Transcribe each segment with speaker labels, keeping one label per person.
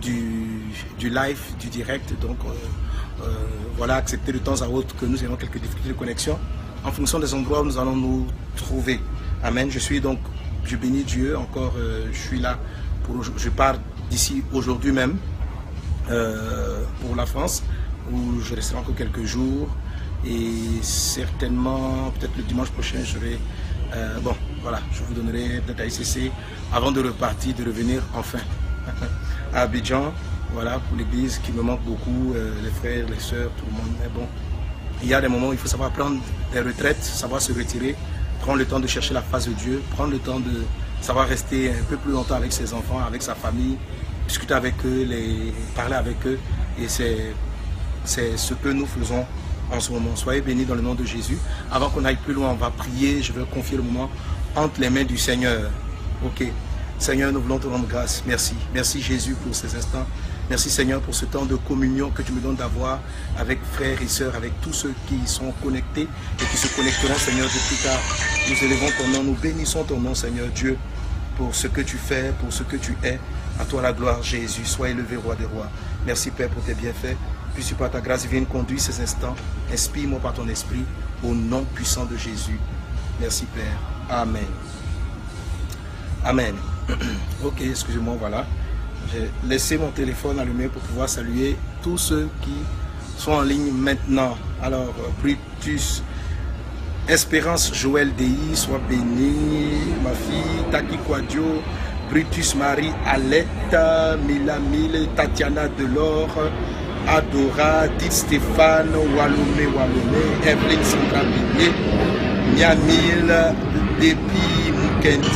Speaker 1: du live, du direct. Donc voilà, accepter de temps à autre que nous ayons quelques difficultés de connexion en fonction des endroits où nous allons nous trouver. Amen. Je bénis Dieu encore, je suis là, je pars d'ici aujourd'hui même pour la France, où je resterai encore quelques jours et certainement, peut-être le dimanche prochain, je vais, bon, voilà, je vous donnerai peut-être à ICC avant de repartir, de revenir enfin à Abidjan, voilà, pour l'église qui me manque beaucoup, les frères, les sœurs, tout le monde, mais bon, il y a des moments où il faut savoir prendre des retraites, savoir se retirer, prendre le temps de chercher la face de Dieu, prendre le temps de savoir rester un peu plus longtemps avec ses enfants, avec sa famille, discuter avec eux, parler avec eux. Et c'est ce que nous faisons en ce moment. Soyez bénis dans le nom de Jésus. Avant qu'on aille plus loin, on va prier. Je vais confier le moment entre les mains du Seigneur. Ok. Seigneur, nous voulons te rendre grâce. Merci. Merci Jésus pour ces instants. Merci Seigneur pour ce temps de communion que tu me donnes d'avoir avec frères et sœurs, avec tous ceux qui sont connectés et qui se connecteront Seigneur de plus tard. Nous élevons ton nom, nous bénissons ton nom Seigneur Dieu pour ce que tu fais, pour ce que tu es. À toi la gloire Jésus, sois élevé roi des rois. Merci Père pour tes bienfaits. Puisses-tu par ta grâce vienne conduire ces instants. Inspire-moi par ton esprit au nom puissant de Jésus. Merci Père. Amen. Amen. Ok, excusez-moi, voilà. J'ai laissé mon téléphone allumé pour pouvoir saluer tous ceux qui sont en ligne maintenant. Alors, Brutus, Espérance Joël Dei, sois béni. Ma fille, Taki Quadio, Brutus Marie Alette, Milamile, Tatiana Delors, Adora, Dit Stéphane, Walomé, Evelyn Sandra Bigné, Niamil, Déby Mukendi,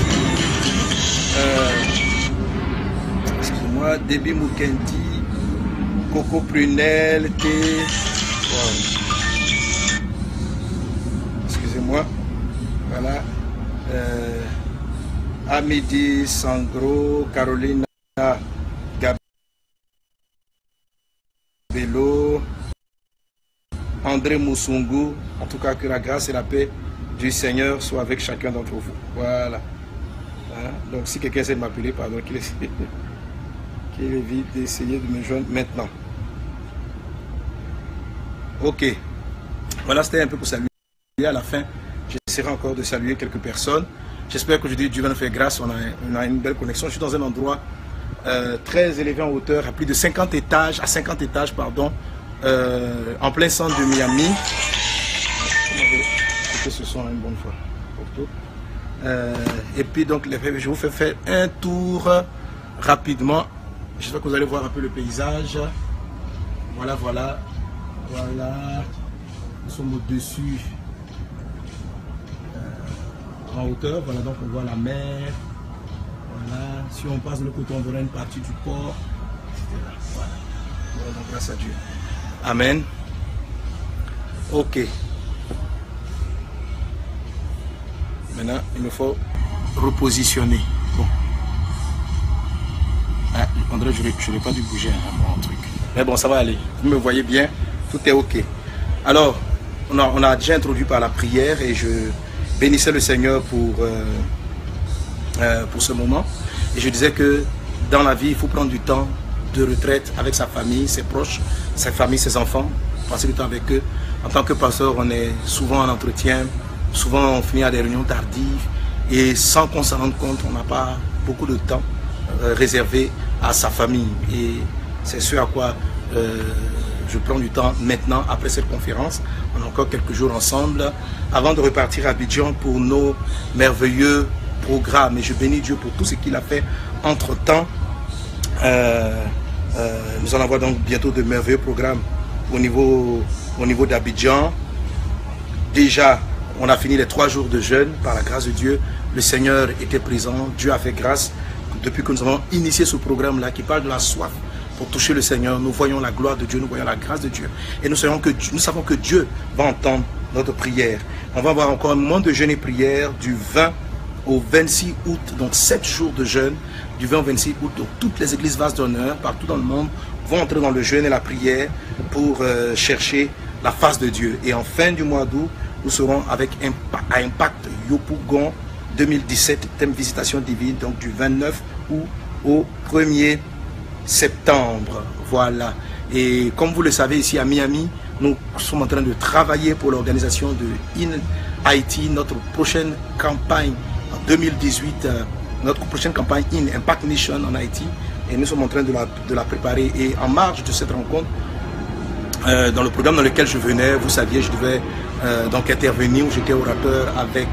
Speaker 1: excusez-moi, Déby Mukendi, Coco Prunel, excusez-moi, voilà, Amidi Sandro, Carolina Gabello, André Moussungu. En tout cas, que la grâce et la paix du Seigneur soient avec chacun d'entre vous. Voilà. Hein? Donc, si quelqu'un essaie de m'appeler, pardon, qu'il évite d'essayer de me joindre maintenant. Ok. Voilà, c'était un peu pour saluer. À la fin, j'essaierai encore de saluer quelques personnes. J'espère qu'aujourd'hui, Dieu va nous faire grâce. On a une belle connexion. Je suis dans un endroit très élevé en hauteur, à plus de 50 étages, pardon, en plein centre de Miami. Ce sont une bonne fois. Et puis donc, je vous fais faire un tour rapidement. J'espère que vous allez voir un peu le paysage. Voilà, voilà, voilà. Nous sommes au-dessus, en hauteur. Voilà, donc on voit la mer. Voilà. Si on passe de l'autre côté, on verra une partie du port. Voilà. Voilà, donc grâce à Dieu. Amen. Ok. Maintenant, il me faut repositionner. Bon. Ah, André, je n'aurais pas dû bouger un truc. Mais bon, ça va aller. Vous me voyez bien. Tout est ok. Alors, on a déjà introduit par la prière et je bénissais le Seigneur pour ce moment. Et je disais que dans la vie, il faut prendre du temps de retraite avec sa famille, ses proches, sa famille, ses enfants, passer du temps avec eux. En tant que pasteur, on est souvent en entretien, souvent on finit à des réunions tardives et sans qu'on s'en rende compte, on n'a pas beaucoup de temps réservé à sa famille. Et c'est ce à quoi je prends du temps maintenant après cette conférence. On a encore quelques jours ensemble avant de repartir à Abidjan pour nos merveilleux programmes. Et je bénis Dieu pour tout ce qu'il a fait entre-temps. Nous allons avoir donc bientôt de merveilleux programmes au niveau d'Abidjan. Déjà, on a fini les 3 jours de jeûne par la grâce de Dieu. Le Seigneur était présent. Dieu a fait grâce depuis que nous avons initié ce programme-là qui parle de la soif pour toucher le Seigneur. Nous voyons la gloire de Dieu, nous voyons la grâce de Dieu. Et nous savons que Dieu va entendre notre prière. On va avoir encore un moment de jeûne et prière du 20 au 26 août, donc 7 jours de jeûne, du 20 au 26 août. Donc toutes les églises vastes d'honneur, partout dans le monde, vont entrer dans le jeûne et la prière pour chercher la face de Dieu. Et en fin du mois d'août, nous serons avec à Impact Yopougon 2017, thème visitation divine, donc du 29 août au 1er septembre. Voilà. Et comme vous le savez, ici à Miami, nous sommes en train de travailler pour l'organisation de In Haiti, notre prochaine campagne en 2018, notre prochaine campagne In Impact Nation en Haïti. Et nous sommes en train de la préparer. Et en marge de cette rencontre, dans le programme dans lequel je venais, vous saviez, je devais donc intervenir, où j'étais orateur avec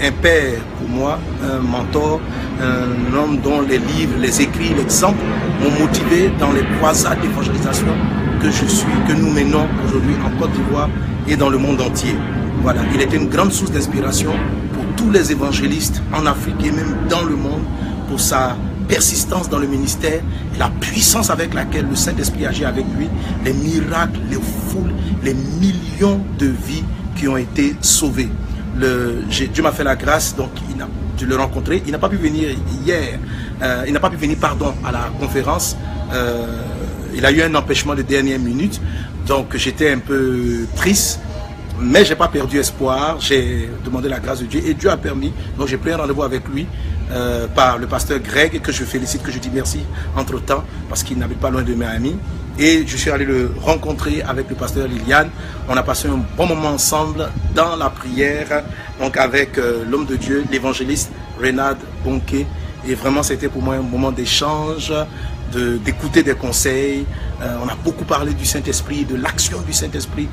Speaker 1: un père pour moi, un mentor, un homme dont les livres, les écrits, l'exemple m'ont motivé dans les croisades d'évangélisation que je suis, que nous menons aujourd'hui en Côte d'Ivoire et dans le monde entier. Voilà, il était une grande source d'inspiration pour tous les évangélistes en Afrique et même dans le monde, pour sa persistance dans le ministère, la puissance avec laquelle le Saint-Esprit agit avec lui, les miracles, les foules, les millions de vies qui ont été sauvées. Dieu m'a fait la grâce, donc de le rencontrer. Il n'a pas pu venir hier, il n'a pas pu venir, pardon, à la conférence. Il a eu un empêchement de dernière minute, donc j'étais un peu triste, mais j'ai pas perdu espoir. J'ai demandé la grâce de Dieu et Dieu a permis. Donc j'ai pris un rendez-vous avec lui par le pasteur Greg, que je félicite, que je dis merci entre temps, parce qu'il n'habite pas loin de Miami. Et je suis allé le rencontrer avec le pasteur Liliane. On a passé un bon moment ensemble dans la prière, donc avec l'homme de Dieu, l'évangéliste Renard Bonke. Et vraiment, c'était pour moi un moment d'échange, d'écouter des conseils. On a beaucoup parlé du Saint-Esprit, de l'action du Saint-Esprit,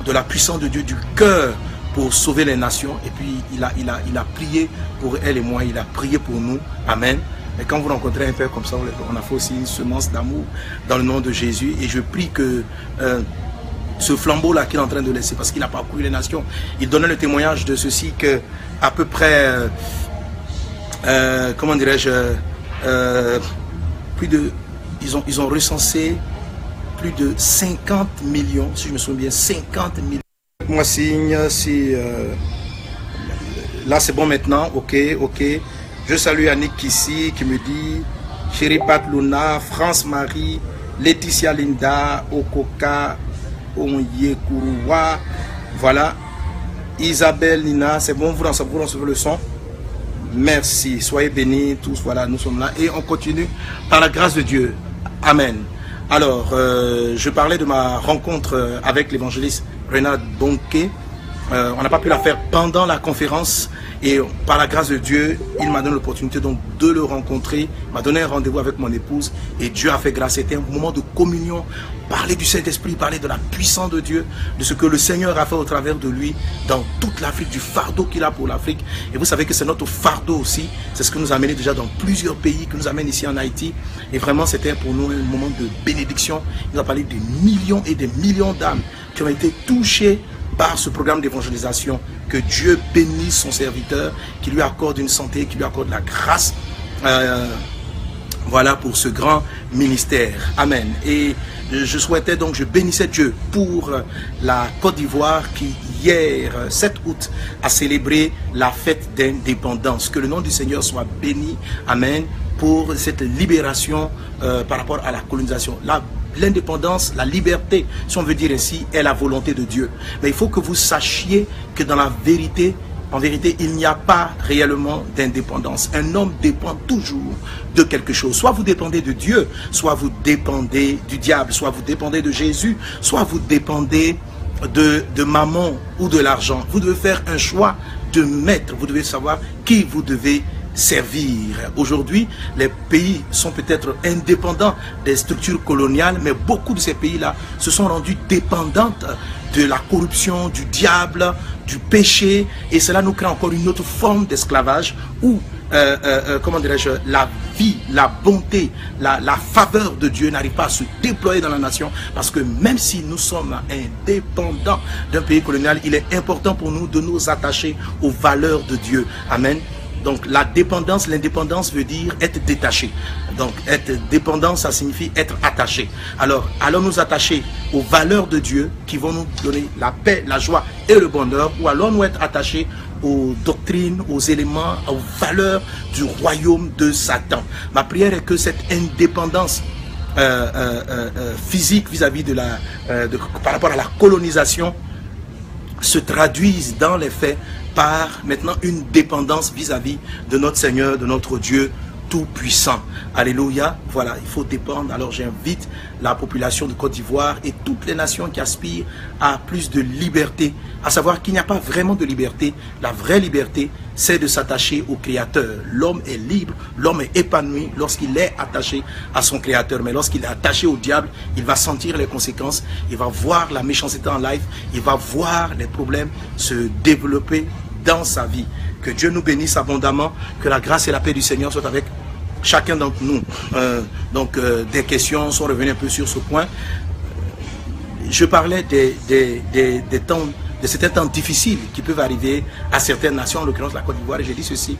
Speaker 1: de la puissance de Dieu, du cœur pour sauver les nations. Et puis, il a prié pour elle et moi, il a prié pour nous. Amen. Et quand vous rencontrez un père comme ça, on a fait aussi une semence d'amour dans le nom de Jésus. Et je prie que ce flambeau-là qu'il est en train de laisser, parce qu'il a parcouru les nations, il donnait le témoignage de ceci, que à peu près, comment dirais-je, ils ont recensé plus de 50 millions, si je me souviens bien, 50 millions. Moi signe, si là c'est bon maintenant, ok. Je salue Annick ici qui me dit Chérie Pat Luna, France Marie, Laetitia Linda, Okoka, Onyekuruwa, voilà. Isabelle Nina, c'est bon, vous recevez le son. Merci, soyez bénis tous, voilà, nous sommes là et on continue par la grâce de Dieu. Amen. Alors, je parlais de ma rencontre avec l'évangéliste Renard Bonke. On n'a pas pu la faire pendant la conférence et par la grâce de Dieu, il m'a donné l'opportunité donc de le rencontrer, il m'a donné un rendez-vous avec mon épouse et Dieu a fait grâce. C'était un moment de communion, parler du Saint-Esprit, parler de la puissance de Dieu, de ce que le Seigneur a fait au travers de lui dans toute l'Afrique, du fardeau qu'il a pour l'Afrique. Et vous savez que c'est notre fardeau aussi, c'est ce que nous a amené déjà dans plusieurs pays, que nous amène ici en Haïti. Et vraiment c'était pour nous un moment de bénédiction. Il nous a parlé des millions et des millions d'âmes qui ont été touchées par ce programme d'évangélisation. Que Dieu bénisse son serviteur, qu'il lui accorde une santé, qu'il lui accorde la grâce, voilà, pour ce grand ministère. Amen. Et je souhaitais donc, je bénissais Dieu pour la Côte d'Ivoire qui hier, 7 août, a célébré la fête d'indépendance. Que le nom du Seigneur soit béni. Amen. Pour cette libération par rapport à la colonisation. L'indépendance, la liberté, si on veut dire ainsi, est la volonté de Dieu. Mais il faut que vous sachiez que dans la vérité, en vérité, il n'y a pas réellement d'indépendance. Un homme dépend toujours de quelque chose. Soit vous dépendez de Dieu, soit vous dépendez du diable, soit vous dépendez de Jésus, soit vous dépendez de maman ou de l'argent. Vous devez faire un choix de maître. Vous devez savoir qui vous devez servir. Aujourd'hui, les pays sont peut-être indépendants des structures coloniales, mais beaucoup de ces pays-là se sont rendus dépendants de la corruption, du diable, du péché, et cela nous crée encore une autre forme d'esclavage où, comment dirais-je, la vie, la bonté, la faveur de Dieu n'arrive pas à se déployer dans la nation, parce que même si nous sommes indépendants d'un pays colonial, il est important pour nous de nous attacher aux valeurs de Dieu. Amen. Donc la dépendance, l'indépendance veut dire être détaché. Donc être dépendant, ça signifie être attaché. Alors allons nous attacher aux valeurs de Dieu qui vont nous donner la paix, la joie et le bonheur, ou allons nous être attachés aux doctrines, aux éléments, aux valeurs du royaume de Satan. Ma prière est que cette indépendance physique vis-à-vis par rapport à la colonisation se traduise dans les faits par maintenant une dépendance vis-à-vis de notre Seigneur, de notre Dieu Tout-Puissant. Alléluia. Voilà, il faut dépendre. Alors j'invite la population de Côte d'Ivoire et toutes les nations qui aspirent à plus de liberté, à savoir qu'il n'y a pas vraiment de liberté. La vraie liberté, c'est de s'attacher au Créateur. L'homme est libre, l'homme est épanoui lorsqu'il est attaché à son Créateur. Mais lorsqu'il est attaché au diable, il va sentir les conséquences, il va voir la méchanceté en live, il va voir les problèmes se développer dans sa vie. Que Dieu nous bénisse abondamment, que la grâce et la paix du Seigneur soient avec chacun d'entre nous. Des questions sont revenues un peu sur ce point. Je parlais des temps, de certains temps difficiles qui peuvent arriver à certaines nations, en l'occurrence la Côte d'Ivoire, et j'ai dit ceci,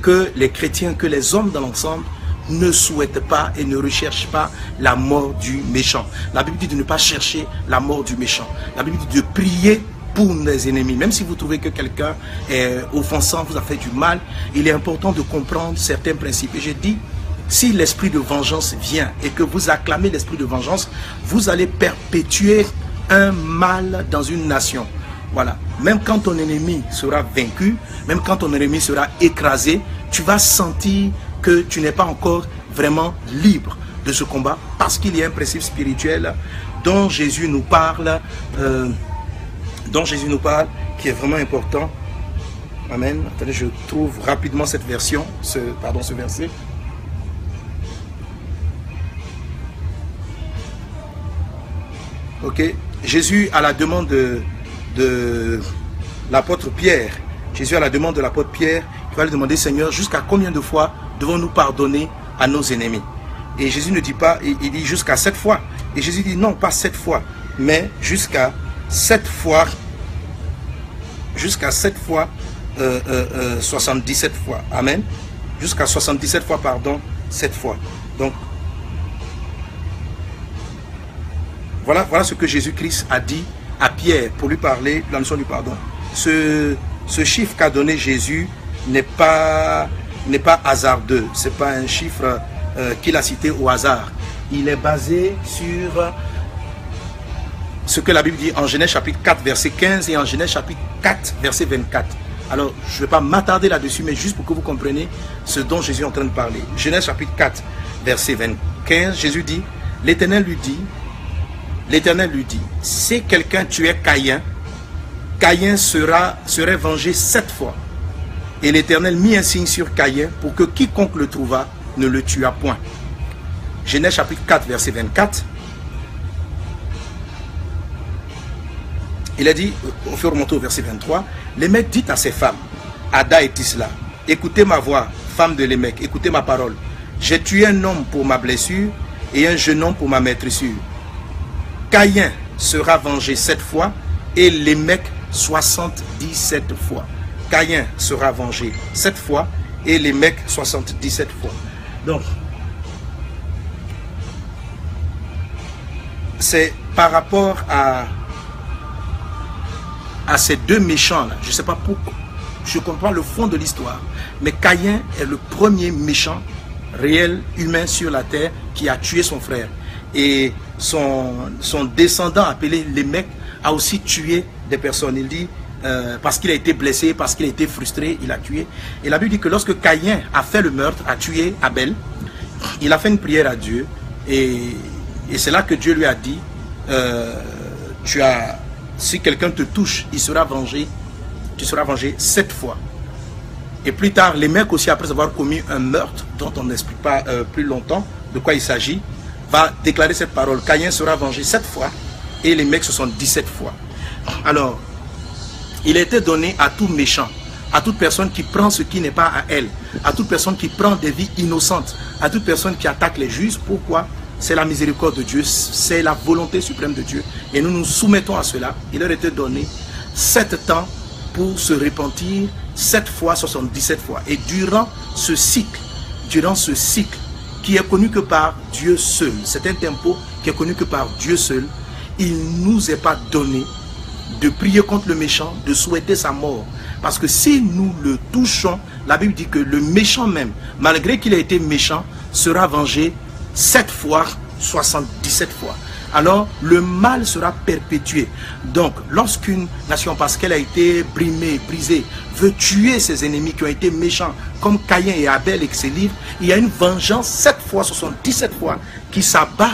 Speaker 1: que les chrétiens, que les hommes dans l'ensemble ne souhaitent pas et ne recherchent pas la mort du méchant. La Bible dit de ne pas chercher la mort du méchant. La Bible dit de prier pour nos ennemis. Même si vous trouvez que quelqu'un est offensant, vous a fait du mal, il est important de comprendre certains principes. Et j'ai dit, si l'esprit de vengeance vient et que vous acclamez l'esprit de vengeance, vous allez perpétuer un mal dans une nation. Voilà. Même quand ton ennemi sera vaincu, même quand ton ennemi sera écrasé, tu vas sentir que tu n'es pas encore vraiment libre de ce combat, parce qu'il y a un principe spirituel dont Jésus nous parle, qui est vraiment important. Amen. Attendez, je trouve rapidement cette version, ce verset. Ok. Jésus, à la demande de l'apôtre Pierre, qui va lui demander, Seigneur, jusqu'à combien de fois devons-nous pardonner à nos ennemis? Et Jésus ne dit pas, il dit jusqu'à 7 fois. Et Jésus dit non, pas 7 fois, mais jusqu'à 7 fois, 77 fois. Amen. Jusqu'à 77 fois, pardon, 7 fois. Donc, voilà ce que Jésus-Christ a dit à Pierre pour lui parler de la notion du pardon. Ce chiffre qu'a donné Jésus n'est pas hasardeux. Ce n'est pas un chiffre qu'il a cité au hasard. Il est basé sur ce que la Bible dit en Genèse chapitre 4 verset 15 et en Genèse chapitre 4 verset 24. Alors je ne vais pas m'attarder là-dessus, mais juste pour que vous compreniez ce dont Jésus est en train de parler. Genèse chapitre 4 verset 15, Jésus dit, l'Éternel lui dit, si quelqu'un tuait Caïn, Caïn serait vengé 7 fois. Et l'Éternel mit un signe sur Caïn pour que quiconque le trouva ne le tuât point. Genèse chapitre 4 verset 24. Il a dit, on fait remonter au verset 23, Lémec dit à ses femmes, Ada et Tisla, écoutez ma voix, femme de Lémec, écoutez ma parole. J'ai tué un homme pour ma blessure et un jeune homme pour ma maîtressure. Caïn sera vengé 7 fois et Lémec 77 fois. Caïn sera vengé 7 fois et Lémec 77 fois. Donc, c'est par rapport à ces deux méchants-là. Je ne sais pas pourquoi. Je comprends le fond de l'histoire. Mais Caïn est le premier méchant réel, humain sur la terre qui a tué son frère. Et son descendant appelé Lémec a aussi tué des personnes. Il dit, parce qu'il a été blessé, parce qu'il a été frustré, il a tué. Et la Bible dit que lorsque Caïn a fait le meurtre, a tué Abel, il a fait une prière à Dieu. Et c'est là que Dieu lui a dit, si quelqu'un te touche, il sera vengé, tu seras vengé 7 fois. Et plus tard, Lémec aussi, après avoir commis un meurtre, dont on n'explique pas plus longtemps de quoi il s'agit, va déclarer cette parole. Caïn sera vengé 7 fois et Lémec 77 fois. Alors, il a été donné à tout méchant, à toute personne qui prend ce qui n'est pas à elle, à toute personne qui prend des vies innocentes, à toute personne qui attaque les justes. Pourquoi? C'est la miséricorde de Dieu, c'est la volonté suprême de Dieu. Et nous nous soumettons à cela. Il leur était donné 7 temps pour se repentir 7 fois, 77 fois. Et durant ce cycle qui est connu que par Dieu seul, c'est un tempo qui est connu que par Dieu seul, il ne nous est pas donné de prier contre le méchant, de souhaiter sa mort. Parce que si nous le touchons, la Bible dit que le méchant même, malgré qu'il ait été méchant, sera vengé 7 fois, 77 fois. alors le mal sera perpétué. Donc, lorsqu'une nation, parce qu'elle a été brimée, brisée, veut tuer ses ennemis qui ont été méchants, comme Caïn et Abel et ses livres, il y a une vengeance 7 fois, 77 fois, qui s'abat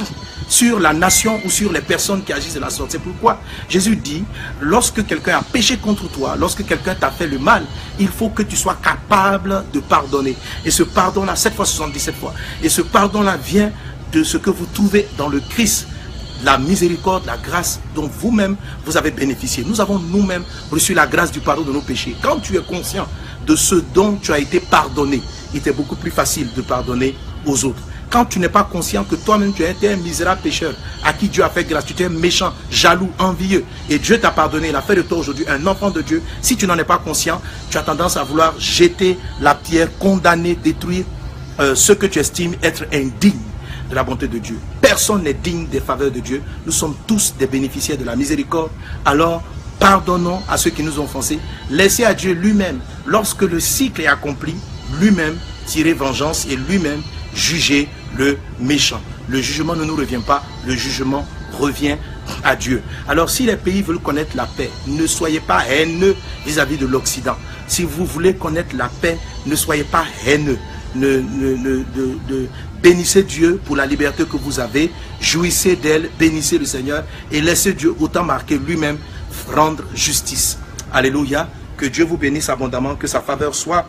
Speaker 1: sur la nation ou sur les personnes qui agissent de la sorte. C'est pourquoi Jésus dit, lorsque quelqu'un a péché contre toi, lorsque quelqu'un t'a fait le mal, il faut que tu sois capable de pardonner. Et ce pardon-là, 7 fois, 77 fois. Et ce pardon-là vient de ce que vous trouvez dans le Christ, la miséricorde, la grâce dont vous-même vous avez bénéficié. Nous avons nous-mêmes reçu la grâce du pardon de nos péchés. Quand tu es conscient de ce dont tu as été pardonné, il t'est beaucoup plus facile de pardonner aux autres. Quand tu n'es pas conscient que toi-même tu as été un misérable pécheur à qui Dieu a fait grâce, tu étais méchant, jaloux, envieux, et Dieu t'a pardonné, il a fait de toi aujourd'hui un enfant de Dieu. Si tu n'en es pas conscient, tu as tendance à vouloir jeter la pierre, condamner, détruire ce que tu estimes être indigne de la bonté de Dieu. Personne n'est digne des faveurs de Dieu. Nous sommes tous des bénéficiaires de la miséricorde. Alors, pardonnons à ceux qui nous ont offensés. Laissez à Dieu lui-même, lorsque le cycle est accompli, lui-même tirer vengeance et lui-même juger le méchant. Le jugement ne nous revient pas, le jugement revient à Dieu. Alors si les pays veulent connaître la paix, ne soyez pas haineux vis-à-vis de l'Occident. Si vous voulez connaître la paix, ne soyez pas haineux. Bénissez Dieu pour la liberté que vous avez, jouissez d'elle, bénissez le Seigneur et laissez Dieu autant marquer lui-même rendre justice. Alléluia, que Dieu vous bénisse abondamment, que sa faveur soit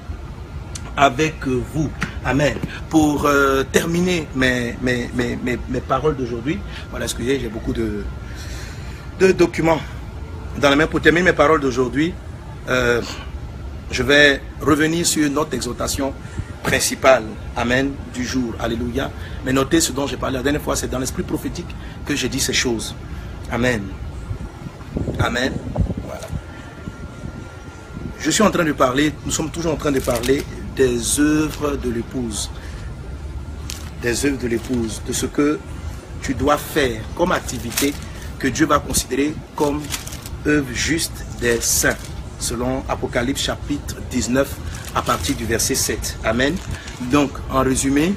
Speaker 1: avec vous. Amen. Pour terminer mes paroles d'aujourd'hui, voilà, excusez, j'ai beaucoup de documents dans la main. Pour terminer mes paroles d'aujourd'hui, je vais revenir sur notre exhortation principale, amen, du jour, alléluia. Mais notez ce dont j'ai parlé la dernière fois, c'est dans l'esprit prophétique que j'ai dit ces choses. Amen. Amen. Voilà. Je suis en train de parler, nous sommes toujours en train de parler des œuvres de l'épouse. Des œuvres de l'épouse, de ce que tu dois faire comme activité que Dieu va considérer comme œuvre juste des saints, selon Apocalypse chapitre 19 à partir du verset 7. Amen. Donc, en résumé,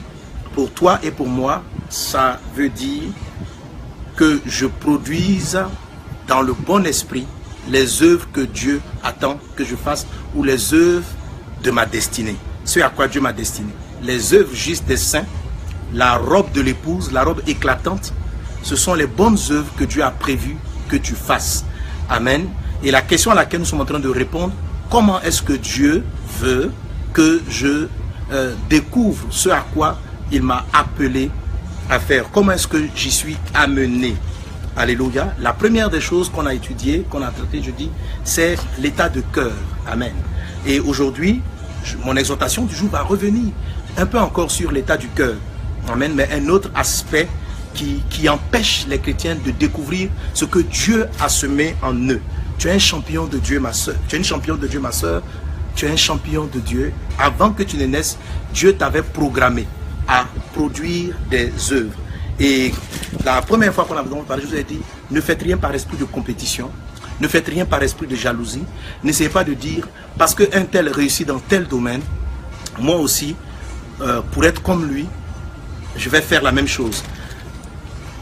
Speaker 1: pour toi et pour moi, ça veut dire que je produise dans le bon esprit les œuvres que Dieu attend que je fasse, ou les œuvres de ma destinée. Ce à quoi Dieu m'a destiné. Les œuvres justes des saints, la robe de l'épouse, la robe éclatante, ce sont les bonnes œuvres que Dieu a prévues que tu fasses. Amen. Et la question à laquelle nous sommes en train de répondre, comment est-ce que Dieu veut que je découvre ce à quoi il m'a appelé à faire? Comment est-ce que j'y suis amené? Alléluia. La première des choses qu'on a étudiées, qu'on a traitées jeudi, c'est l'état de cœur. Amen. Et aujourd'hui, mon exhortation du jour va revenir un peu encore sur l'état du cœur. Amen. Mais un autre aspect qui empêche les chrétiens de découvrir ce que Dieu a semé en eux. Tu es un champion de Dieu, ma soeur. Tu es une championne de Dieu, ma soeur. Tu es un champion de Dieu. Avant que tu ne naisses, Dieu t'avait programmé à produire des œuvres. Et la première fois qu'on a parlé, je vous ai dit, ne faites rien par esprit de compétition. Ne faites rien par esprit de jalousie. N'essayez pas de dire, parce qu'un tel réussit dans tel domaine, moi aussi, pour être comme lui, je vais faire la même chose.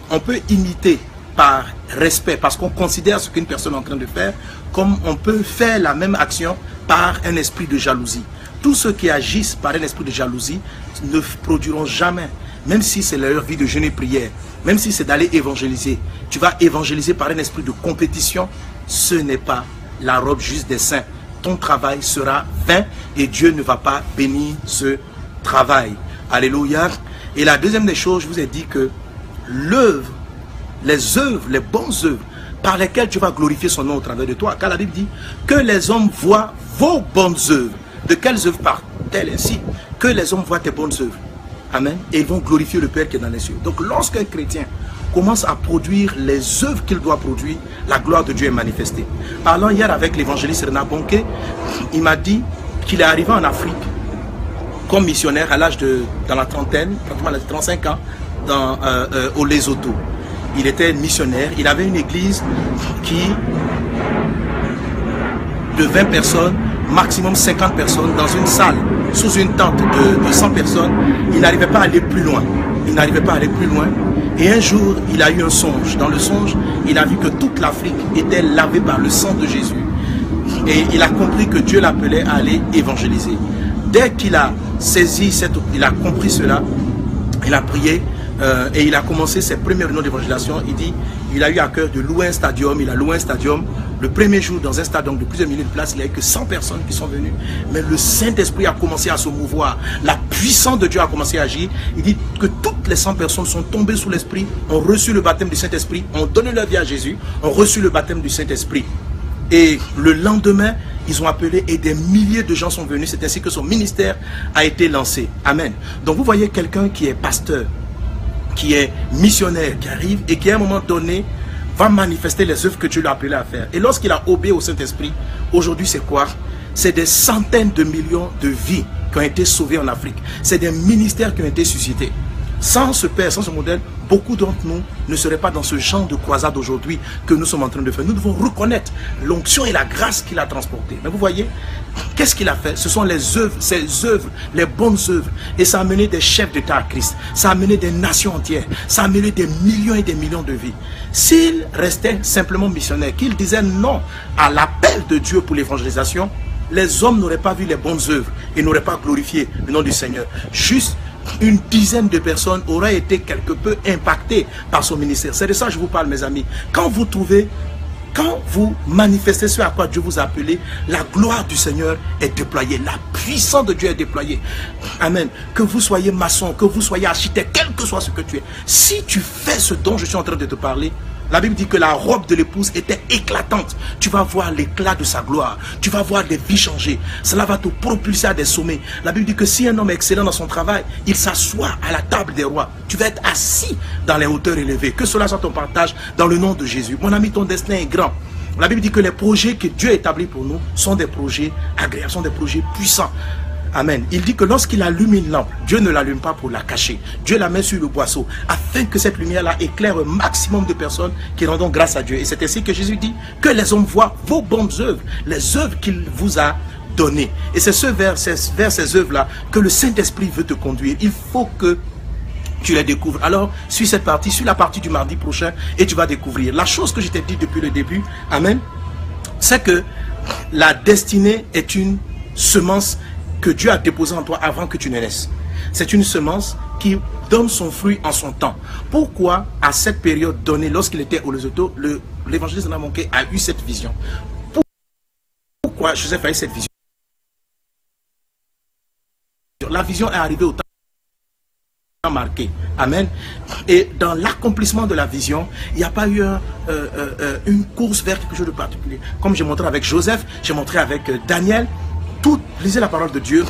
Speaker 1: On peut imiter par respect, parce qu'on considère ce qu'une personne est en train de faire, comme on peut faire la même action par un esprit de jalousie. Tous ceux qui agissent par un esprit de jalousie ne produiront jamais, même si c'est leur vie de jeûne et prière, même si c'est d'aller évangéliser. Tu vas évangéliser par un esprit de compétition, ce n'est pas la robe juste des saints. Ton travail sera vain et Dieu ne va pas bénir ce travail. Alléluia. Et la deuxième des choses, je vous ai dit que l'œuvre, les œuvres, les bonnes œuvres par lesquelles tu vas glorifier son nom au travers de toi. Car la Bible dit que les hommes voient vos bonnes œuvres. De quelles œuvres parlent-elles ainsi? Que les hommes voient tes bonnes œuvres. Amen. Et ils vont glorifier le Père qui est dans les cieux. Donc lorsqu'un chrétien commence à produire les œuvres qu'il doit produire, la gloire de Dieu est manifestée. Parlant hier avec l'évangéliste Renard Bonquet, il m'a dit qu'il est arrivé en Afrique comme missionnaire à l'âge de, dans la trentaine, pratiquement à l'âge de 35 ans, au Lesotho. Il était missionnaire, il avait une église de 20 personnes, maximum 50 personnes, dans une salle, sous une tente de 100 personnes. Il n'arrivait pas à aller plus loin. Il n'arrivait pas à aller plus loin. Et un jour, il a eu un songe. Dans le songe, il a vu que toute l'Afrique était lavée par le sang de Jésus. Et il a compris que Dieu l'appelait à aller évangéliser. Dès qu'il a saisi, il a compris cela, il a prié et il a commencé ses premières réunions d'évangélisation. Il dit, il a eu à cœur de louer un stadium. Il a loué un stadium. Le premier jour, dans un stadium de plusieurs milliers de places, il n'y a eu que 100 personnes qui sont venues. Mais le Saint-Esprit a commencé à se mouvoir. La puissance de Dieu a commencé à agir. Il dit que toutes les 100 personnes sont tombées sous l'Esprit, ont reçu le baptême du Saint-Esprit, ont donné leur vie à Jésus, ont reçu le baptême du Saint-Esprit. Et le lendemain, ils ont appelé et des milliers de gens sont venus. C'est ainsi que son ministère a été lancé. Amen. Donc vous voyez quelqu'un qui est pasteur, qui est missionnaire, qui arrive et qui à un moment donné va manifester les œuvres que Dieu l'a appelé à faire. Et lorsqu'il a obéi au Saint-Esprit, aujourd'hui c'est quoi? C'est des centaines de millions de vies qui ont été sauvées en Afrique. C'est des ministères qui ont été suscités. Sans ce père, sans ce modèle, beaucoup d'entre nous ne seraient pas dans ce genre de croisade aujourd'hui que nous sommes en train de faire. Nous devons reconnaître l'onction et la grâce qu'il a transportée. Mais vous voyez, qu'est-ce qu'il a fait? Ce sont les œuvres, ses œuvres, les bonnes œuvres. Et ça a amené des chefs d'État à Christ. Ça a amené des nations entières. Ça a amené des millions et des millions de vies. S'il restait simplement missionnaire, qu'il disait non à l'appel de Dieu pour l'évangélisation, les hommes n'auraient pas vu les bonnes œuvres et n'auraient pas glorifié le nom du Seigneur. Juste une dizaine de personnes auraient été quelque peu impactées par son ministère. C'est de ça que je vous parle, mes amis. Quand vous manifestez ce à quoi Dieu vous a appelé, la gloire du Seigneur est déployée. La puissance de Dieu est déployée. Amen. Que vous soyez maçon, que vous soyez architecte, quel que soit ce que tu es. Si tu fais ce dont je suis en train de te parler, la Bible dit que la robe de l'épouse était éclatante. Tu vas voir l'éclat de sa gloire. Tu vas voir des vies changer. Cela va te propulser à des sommets. La Bible dit que si un homme est excellent dans son travail, il s'assoit à la table des rois. Tu vas être assis dans les hauteurs élevées. Que cela soit ton partage dans le nom de Jésus. Mon ami, ton destin est grand. La Bible dit que les projets que Dieu établit pour nous sont des projets agréables, sont des projets puissants. Amen. Il dit que lorsqu'il allume une lampe, Dieu ne l'allume pas pour la cacher. Dieu la met sur le boisseau afin que cette lumière-là éclaire un maximum de personnes qui rendent grâce à Dieu. Et c'est ainsi que Jésus dit que les hommes voient vos bonnes œuvres, les œuvres qu'il vous a données. Et c'est vers ces œuvres-là que le Saint-Esprit veut te conduire. Il faut que tu les découvres. Alors, suis cette partie, suis la partie du mardi prochain et tu vas découvrir. La chose que je t'ai dit depuis le début, amen, c'est que la destinée est une semence que Dieu a déposé en toi avant que tu ne naisses. C'est une semence qui donne son fruit en son temps. Pourquoi, à cette période donnée, lorsqu'il était au Lesotho, l'évangéliste Namonké a eu cette vision? Pourquoi Joseph a eu cette vision? La vision est arrivée au temps marqué. Amen. Et dans l'accomplissement de la vision, il n'y a pas eu une course vers quelque chose de particulier. Comme j'ai montré avec Joseph, j'ai montré avec Daniel. Lisez la parole de Dieu.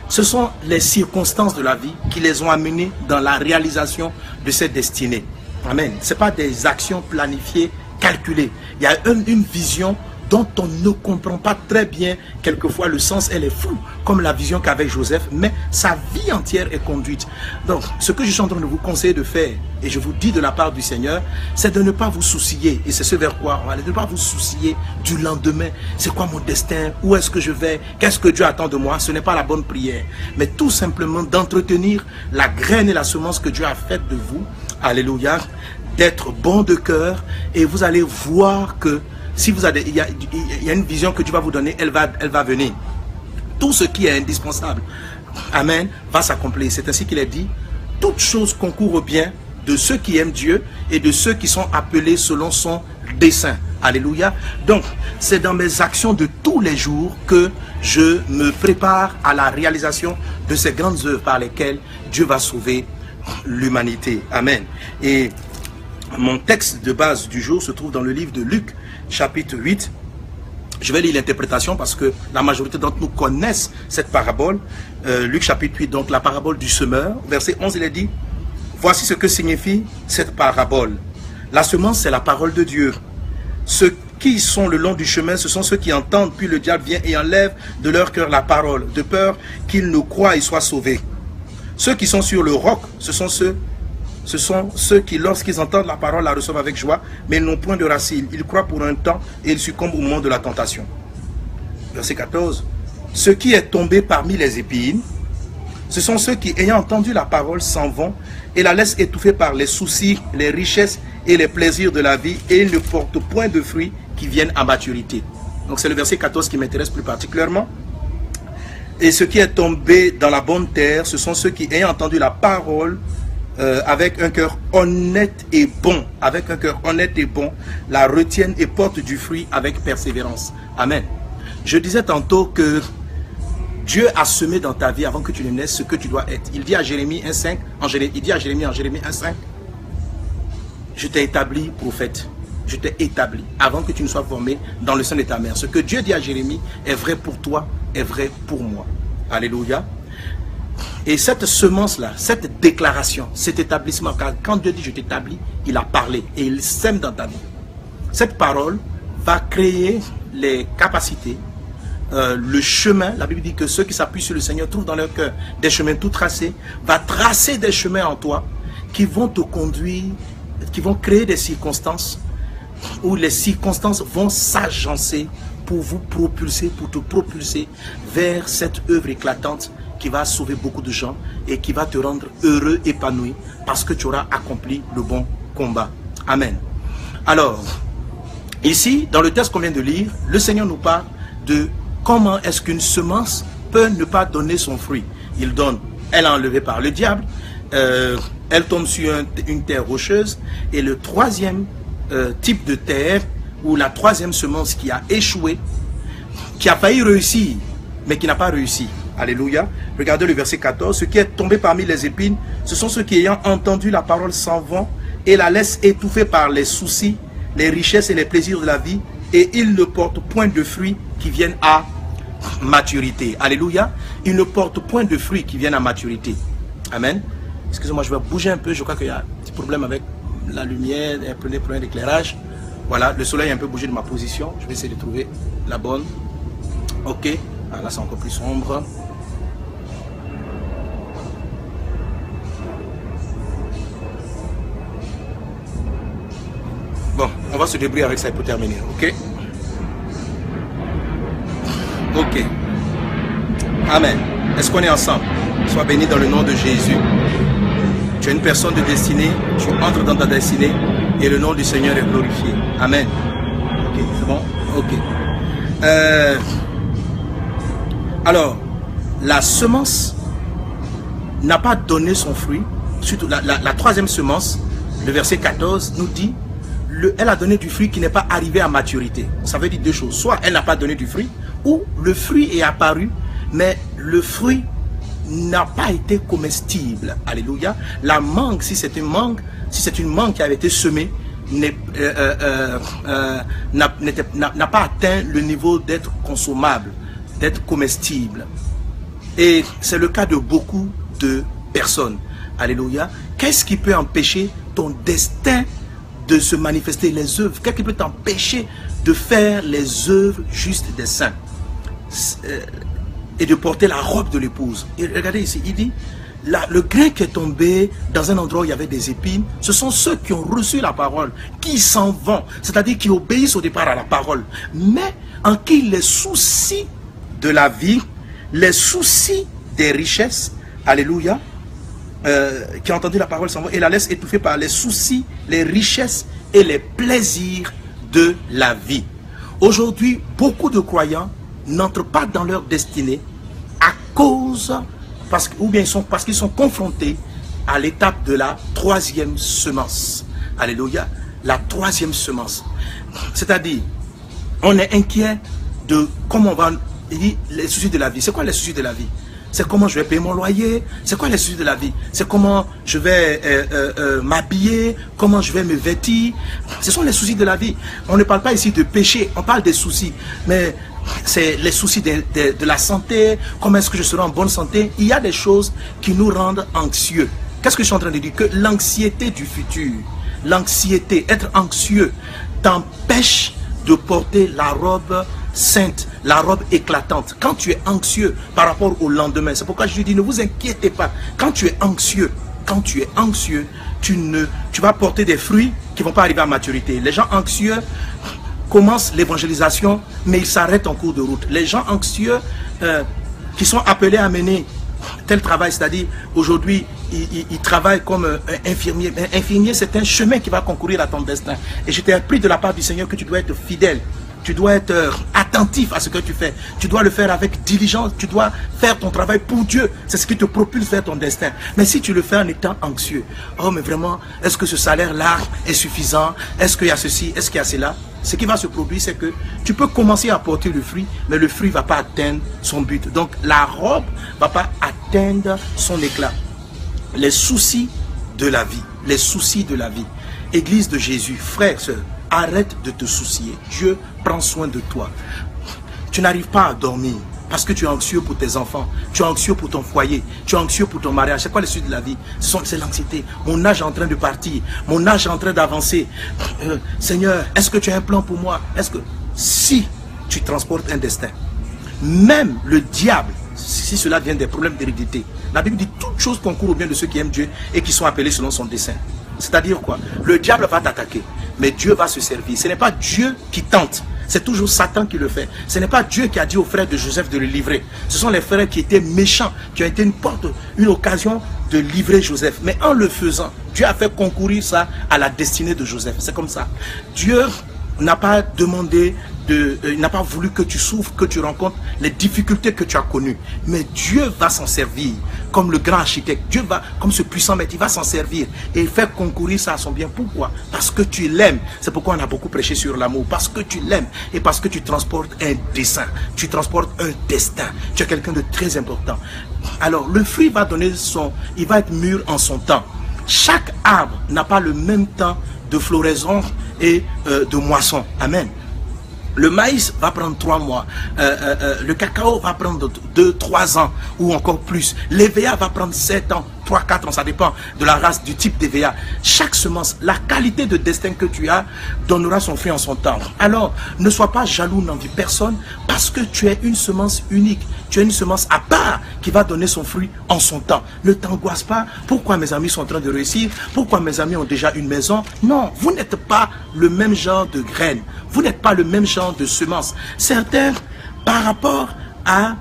Speaker 1: Ce sont les circonstances de la vie qui les ont amenés dans la réalisation de cette destinée. Amen. Ce n'est pas des actions planifiées, calculées. Il y a une vision dont on ne comprend pas très bien quelquefois le sens, elle est floue, comme la vision qu'avait Joseph, mais sa vie entière est conduite. Donc, ce que je suis en train de vous conseiller de faire, et je vous dis de la part du Seigneur, c'est de ne pas vous soucier, et c'est ce vers quoi on va aller, de ne pas vous soucier du lendemain. C'est quoi mon destin? Où est-ce que je vais? Qu'est-ce que Dieu attend de moi? Ce n'est pas la bonne prière, mais tout simplement d'entretenir la graine et la semence que Dieu a faite de vous, alléluia, d'être bon de cœur, et vous allez voir que si vous avez, il y a une vision que Dieu va vous donner, elle va venir. Tout ce qui est indispensable, amen, va s'accomplir. C'est ainsi qu'il est dit, toute chose concourt au bien de ceux qui aiment Dieu et de ceux qui sont appelés selon son dessein. Alléluia. Donc, c'est dans mes actions de tous les jours que je me prépare à la réalisation de ces grandes œuvres par lesquelles Dieu va sauver l'humanité. Amen. Et mon texte de base du jour se trouve dans le livre de Luc, chapitre 8. Je vais lire l'interprétation parce que la majorité d'entre nous connaissent cette parabole. Luc chapitre 8, donc la parabole du semeur. Verset 11, il est dit, voici ce que signifie cette parabole. La semence, c'est la parole de Dieu. Ceux qui sont le long du chemin, ce sont ceux qui entendent, puis le diable vient et enlève de leur cœur la parole, de peur qu'ils ne croient et soient sauvés. Ceux qui sont sur le roc, ce sont ceux qui, lorsqu'ils entendent la parole, la reçoivent avec joie, mais ils n'ont point de racines. Ils croient pour un temps et ils succombent au moment de la tentation. Verset 14. Ce qui est tombé parmi les épines, Ce sont ceux qui, ayant entendu la parole, s'en vont et la laissent étouffer par les soucis, les richesses et les plaisirs de la vie, et ils ne portent point de fruits qui viennent à maturité. Donc c'est le verset 14 qui m'intéresse plus particulièrement. Et ce qui est tombé dans la bonne terre, ce sont ceux qui, ayant entendu la parole, avec un cœur honnête et bon, la retiennent et portent du fruit avec persévérance. Amen. Je disais tantôt que Dieu a semé dans ta vie avant que tu ne naisses ce que tu dois être. Il dit à Jérémie 1,5, il dit à Jérémie en Jérémie 1,5, je t'ai établi prophète, je t'ai établi avant que tu ne sois formé dans le sein de ta mère. Ce que Dieu dit à Jérémie est vrai pour toi, est vrai pour moi. Alléluia. Et cette semence-là, cette déclaration, cet établissement, car quand Dieu dit je t'établis, il a parlé et il sème dans ta vie. Cette parole va créer les capacités, le chemin. La Bible dit que ceux qui s'appuient sur le Seigneur trouvent dans leur cœur des chemins tout tracés, va tracer des chemins en toi qui vont te conduire, qui vont créer des circonstances où les circonstances vont s'agencer pour vous propulser, pour te propulser vers cette œuvre éclatante qui va sauver beaucoup de gens et qui va te rendre heureux, épanoui, parce que tu auras accompli le bon combat. Amen. Alors, ici, dans le texte qu'on vient de lire, le Seigneur nous parle de comment est-ce qu'une semence peut ne pas donner son fruit. Il donne, elle est enlevée par le diable, elle tombe sur une terre rocheuse, et le troisième type de terre, ou la troisième semence qui a échoué, qui a failli réussir, mais qui n'a pas réussi. Alléluia. Regardez le verset 14. Ce qui est tombé parmi les épines, ce sont ceux qui, ayant entendu la parole, s'en vont et la laissent étouffer par les soucis, les richesses et les plaisirs de la vie, et ils ne portent point de fruits qui viennent à maturité. Alléluia. Ils ne portent point de fruits qui viennent à maturité. Amen. Excusez-moi, je vais bouger un peu. Je crois qu'il y a un petit problème avec la lumière, un problème d'éclairage. Voilà, le soleil a un peu bougé de ma position. Je vais essayer de trouver la bonne. Ok. Ah, là, c'est encore plus sombre. Bon, on va se débrouiller avec ça pour terminer, ok? Ok. Amen. Est-ce qu'on est ensemble? Sois béni dans le nom de Jésus. Tu es une personne de destinée, tu entres dans ta destinée et le nom du Seigneur est glorifié. Amen. Ok, c'est bon? Ok. Alors, la semence n'a pas donné son fruit. Surtout la troisième semence, le verset 14 nous dit, elle a donné du fruit qui n'est pas arrivé à maturité. Ça veut dire deux choses. Soit elle n'a pas donné du fruit, ou le fruit est apparu, mais le fruit n'a pas été comestible. Alléluia. La mangue, si c'est une mangue, qui avait été semée, n'a pas atteint le niveau d'être consommable, d'être comestible. Et c'est le cas de beaucoup de personnes. Alléluia. Qu'est-ce qui peut empêcher ton destin de se manifester, les œuvres? Qu'est-ce qui peut t'empêcher de faire les œuvres justes des saints et de porter la robe de l'épouse? Et regardez ici, il dit, le grain qui est tombé dans un endroit où il y avait des épines, ce sont ceux qui ont reçu la parole, qui s'en vont, c'est-à-dire qui obéissent au départ à la parole, mais en qui les soucis de la vie, les soucis des richesses, alléluia, qui ont entendu la parole s'en vont et la laissent étouffer par les soucis, les richesses et les plaisirs de la vie. Aujourd'hui, beaucoup de croyants n'entrent pas dans leur destinée à cause, parce qu'ils sont confrontés à l'étape de la troisième semence. Alléluia, la troisième semence. C'est-à-dire, on est inquiet de comment on va... Il dit les soucis de la vie. C'est quoi les soucis de la vie? C'est comment je vais payer mon loyer. C'est quoi les soucis de la vie? C'est comment je vais m'habiller, comment je vais me vêtir. Ce sont les soucis de la vie. On ne parle pas ici de péché, on parle des soucis. Mais c'est les soucis de la santé, comment est-ce que je serai en bonne santé. Il y a des choses qui nous rendent anxieux. Qu'est-ce que je suis en train de dire? Que l'anxiété du futur, l'anxiété, être anxieux, t'empêche de porter la robe sainte, la robe éclatante. Quand tu es anxieux par rapport au lendemain, c'est pourquoi je lui dis, ne vous inquiétez pas. Quand tu es anxieux, tu vas porter des fruits qui ne vont pas arriver à maturité. Les gens anxieux commencent l'évangélisation, mais ils s'arrêtent en cours de route. Les gens anxieux qui sont appelés à mener tel travail, c'est-à-dire aujourd'hui, il travaille comme un infirmier. Un infirmier, c'est un chemin qui va concourir à ton destin. Et je t'ai appris de la part du Seigneur que tu dois être fidèle. Tu dois être attentif à ce que tu fais. Tu dois le faire avec diligence. Tu dois faire ton travail pour Dieu. C'est ce qui te propulse vers ton destin. Mais si tu le fais en étant anxieux, oh mais vraiment, est-ce que ce salaire-là est suffisant? Est-ce qu'il y a ceci? Est-ce qu'il y a cela? Ce qui va se produire, c'est que tu peux commencer à porter le fruit, mais le fruit ne va pas atteindre son but. Donc la robe ne va pas atteindre son éclat. Les soucis de la vie. Les soucis de la vie. Église de Jésus, frères, sœurs, arrête de te soucier. Dieu prend soin de toi. Tu n'arrives pas à dormir parce que tu es anxieux pour tes enfants. Tu es anxieux pour ton foyer. Tu es anxieux pour ton mariage. C'est quoi les suites de la vie? C'est l'anxiété. Mon âge est en train de partir. Mon âge est en train d'avancer. Seigneur, est-ce que tu as un plan pour moi? Est-ce que si tu transportes un destin, même le diable, si cela vient des problèmes d'hérédité, la Bible dit toute chose concourt au bien de ceux qui aiment Dieu et qui sont appelés selon son dessein. C'est-à-dire quoi? Le diable va t'attaquer, mais Dieu va se servir. Ce n'est pas Dieu qui tente, c'est toujours Satan qui le fait. Ce n'est pas Dieu qui a dit aux frères de Joseph de le livrer. Ce sont les frères qui étaient méchants, qui ont été une occasion de livrer Joseph. Mais en le faisant, Dieu a fait concourir ça à la destinée de Joseph. C'est comme ça. Dieu n'a pas demandé, il n'a pas voulu que tu souffres, que tu rencontres les difficultés que tu as connues. Mais Dieu va s'en servir comme le grand architecte. Dieu va, comme ce puissant maître, il va s'en servir et faire concourir ça à son bien. Pourquoi? Parce que tu l'aimes. C'est pourquoi on a beaucoup prêché sur l'amour. Parce que tu l'aimes et parce que tu transportes un dessein. Tu transportes un destin. Tu es quelqu'un de très important. Alors, le fruit va donner il va être mûr en son temps. Chaque arbre n'a pas le même temps de floraison et de moisson. Amen. Le maïs va prendre 3 mois. Le cacao va prendre 2-3 ans ou encore plus. L'EVA va prendre 7 ans, 3-4 ans. Ça dépend de la race, du type d'EVA. Chaque semence, la qualité de destin que tu as donnera son fruit en son temps. Alors, ne sois pas jaloux, n'envie personne parce que tu es une semence unique. Tu es une semence à part qui va donner son fruit en son temps. Ne t'angoisse pas. Pourquoi mes amis sont en train de réussir? Pourquoi mes amis ont déjà une maison? Non, vous n'êtes pas le même genre de graines. Vous n'êtes pas le même genre de semences. Certains, par rapport à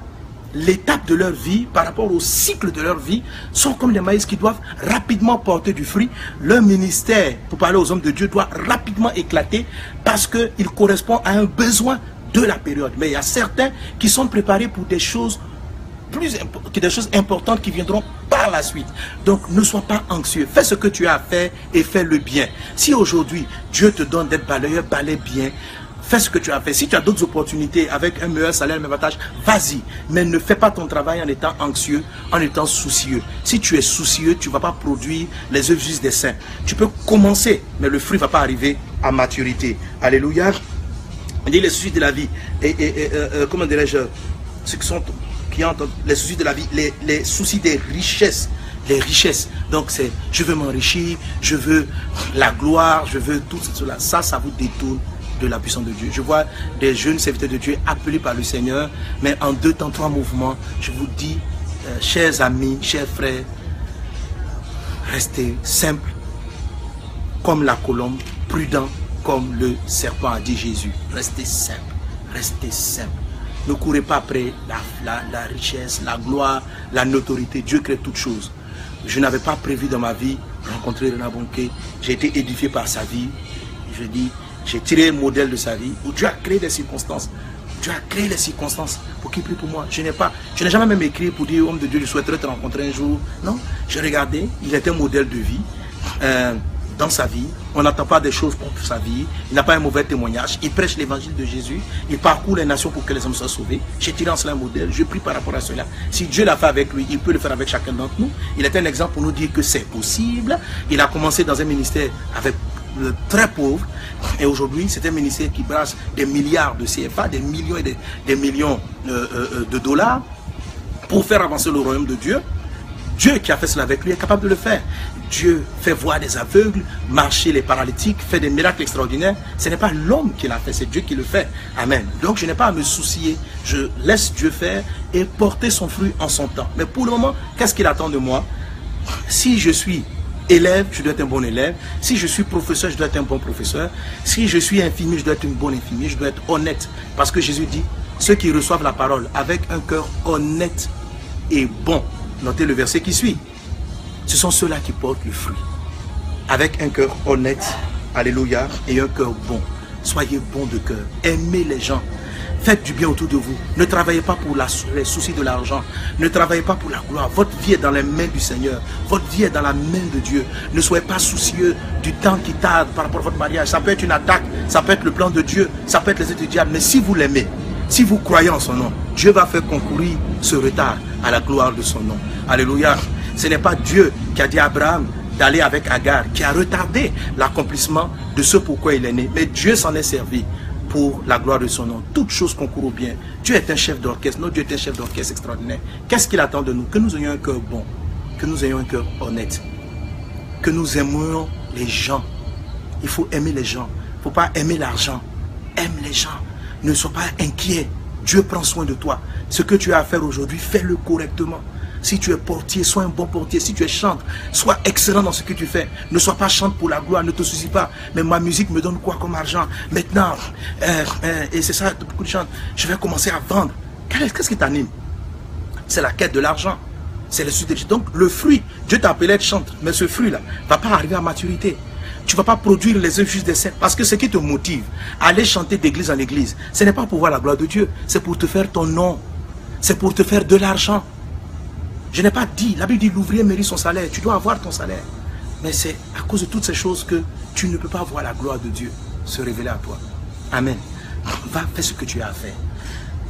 Speaker 1: l'étape de leur vie, par rapport au cycle de leur vie, sont comme les maïs qui doivent rapidement porter du fruit. Leur ministère, pour parler aux hommes de Dieu, doit rapidement éclater parce qu'il correspond à un besoin de la période. Mais il y a certains qui sont préparés pour des choses importantes qui viendront par la suite. Donc ne sois pas anxieux. Fais ce que tu as à faire et fais-le bien. Si aujourd'hui Dieu te donne d'être balayeur, balaye bien. Fais ce que tu as fait. Si tu as d'autres opportunités avec un meilleur salaire, un meilleur avantage, vas-y. Mais ne fais pas ton travail en étant anxieux, en étant soucieux. Si tu es soucieux, tu ne vas pas produire les œuvres justes des saints. Tu peux commencer, mais le fruit ne va pas arriver à maturité. Alléluia. On dit les soucis de la vie. Comment dirais-je, ceux qui ont les soucis de la vie, les soucis des richesses. Les richesses. Donc c'est, je veux m'enrichir, je veux la gloire, je veux tout cela. Ça vous détourne de la puissance de Dieu. Je vois des jeunes serviteurs de Dieu appelés par le Seigneur, mais en 2 temps, 3 mouvements, je vous dis, chers amis, chers frères, restez simples comme la colombe, prudent comme le serpent, a dit Jésus. Restez simple, restez simple. Ne courez pas après la richesse, la gloire, la notoriété. Dieu crée toutes choses. Je n'avais pas prévu dans ma vie rencontrer Renard Bonnke. J'ai été édifié par sa vie. Je dis, j'ai tiré un modèle de sa vie où Dieu a créé des circonstances. Dieu a créé les circonstances pour qu'il prie pour moi. Je n'ai jamais même écrit pour dire, homme de Dieu, je souhaiterais te rencontrer un jour. Non, j'ai regardé, il est un modèle de vie. Dans sa vie, on n'attend pas des choses contre sa vie, il n'a pas un mauvais témoignage, il prêche l'évangile de Jésus, il parcourt les nations pour que les hommes soient sauvés. J'ai tiré en cela un modèle, je prie par rapport à cela. Si Dieu l'a fait avec lui, il peut le faire avec chacun d'entre nous. Il est un exemple pour nous dire que c'est possible. Il a commencé dans un ministère avec très pauvre et aujourd'hui c'est un ministère qui brasse des milliards de CFA, des millions et des millions de dollars pour faire avancer le royaume de Dieu. Dieu qui a fait cela avec lui est capable de le faire. Dieu fait voir des aveugles, marcher les paralytiques, fait des miracles extraordinaires. Ce n'est pas l'homme qui l'a fait, c'est Dieu qui le fait. Amen. Donc je n'ai pas à me soucier. Je laisse Dieu faire et porter son fruit en son temps. Mais pour le moment, qu'est-ce qu'il attend de moi? Si je suis élève, je dois être un bon élève. Si je suis professeur, je dois être un bon professeur. Si je suis infirmier, je dois être une bonne infirmier. Je dois être honnête. Parce que Jésus dit, ceux qui reçoivent la parole avec un cœur honnête et bon, Notez le verset qui suit. Ce sont ceux-là qui portent le fruit. Avec un cœur honnête, alléluia, et un cœur bon. Soyez bons de cœur. Aimez les gens. Faites du bien autour de vous. Ne travaillez pas pour les soucis de l'argent. Ne travaillez pas pour la gloire. Votre vie est dans les mains du Seigneur. Votre vie est dans la main de Dieu. Ne soyez pas soucieux du temps qui tarde par rapport à votre mariage. Ça peut être une attaque. Ça peut être le plan de Dieu. Ça peut être les œuvres du diable. Mais si vous l'aimez, si vous croyez en son nom, Dieu va faire concourir ce retard à la gloire de son nom. Alléluia. Ce n'est pas Dieu qui a dit à Abraham d'aller avec Agar, qui a retardé l'accomplissement de ce pourquoi il est né. Mais Dieu s'en est servi pour la gloire de son nom. Toutes choses concourent au bien. Dieu est un chef d'orchestre. Notre Dieu est un chef d'orchestre extraordinaire. Qu'est-ce qu'il attend de nous? Que nous ayons un cœur bon, que nous ayons un cœur honnête, que nous aimions les gens. Il faut aimer les gens. Il ne faut pas aimer l'argent. Aime les gens. Ne sois pas inquiet. Dieu prend soin de toi. Ce que tu as à faire aujourd'hui, fais-le correctement. Si tu es portier, sois un bon portier. Si tu es chanteur, sois excellent dans ce que tu fais. Ne sois pas chanteur pour la gloire, ne te soucie pas. Mais ma musique me donne quoi comme argent? Maintenant, et c'est ça, beaucoup de chants, je vais commencer à vendre. Qu'est-ce qui t'anime? C'est la quête de l'argent. C'est le sujet. Donc le fruit, Dieu t'a appelé à être chanteur, mais ce fruit-là ne va pas arriver à maturité. Tu ne vas pas produire les œuvres justes des saints. Parce que ce qui te motive à aller chanter d'église en église, ce n'est pas pour voir la gloire de Dieu. C'est pour te faire ton nom. C'est pour te faire de l'argent. Je n'ai pas dit, la Bible dit l'ouvrier mérite son salaire. Tu dois avoir ton salaire. Mais c'est à cause de toutes ces choses que tu ne peux pas voir la gloire de Dieu se révéler à toi. Amen. Va, fais ce que tu as à faire.